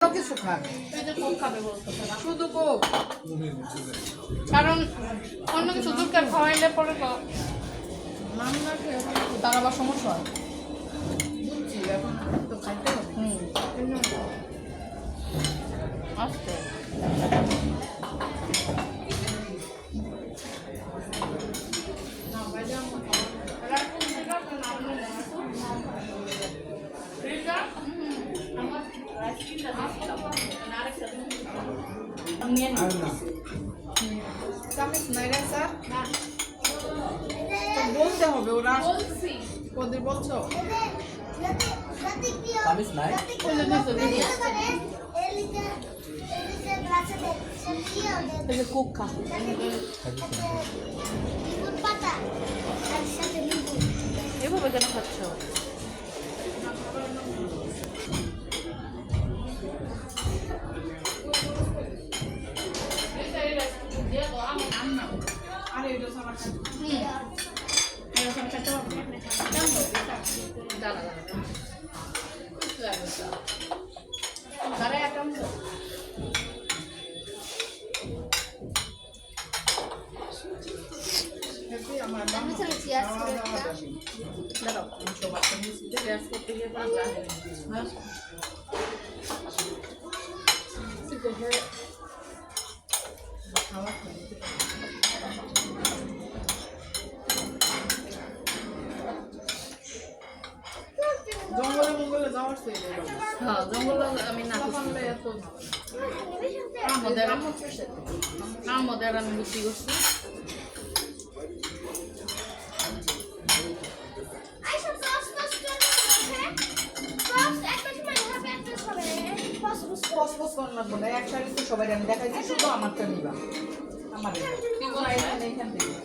কিছু খান এই যে কোক খাবে বলতেছে না শুধু কোক কারণ অন্য কিছু দুধকে খাওয়াইলে পরে তো মামলা খেয়ে তার আবার সমস্যা হয় বুঝছি এখন তো খাইতে হবে আস্তে না বাইরে কামিজ নাই রে স্যার তো বলতে হবে ওরা ওদের বলছো কামিজ নাই এই যে কোক খা এভাবে কেন খাচ্ছ আরে এটা আমার এরকম খেতে পারবো না কেন দাঁড়া দাঁড়া একটা আমার দাঁড়াও গ্যাস করতে গিয়ে জঙ্গলে মঙ্গলে যাওয়ার হ্যাঁ জঙ্গল আমি না এত আমাদের আমি বুদ্ধি করছি পসপস করার লাগবে না এক শাড়ি তো সবাই আমি দেখাইছি শুধু আমারটা নিবা আমার এখান থেকে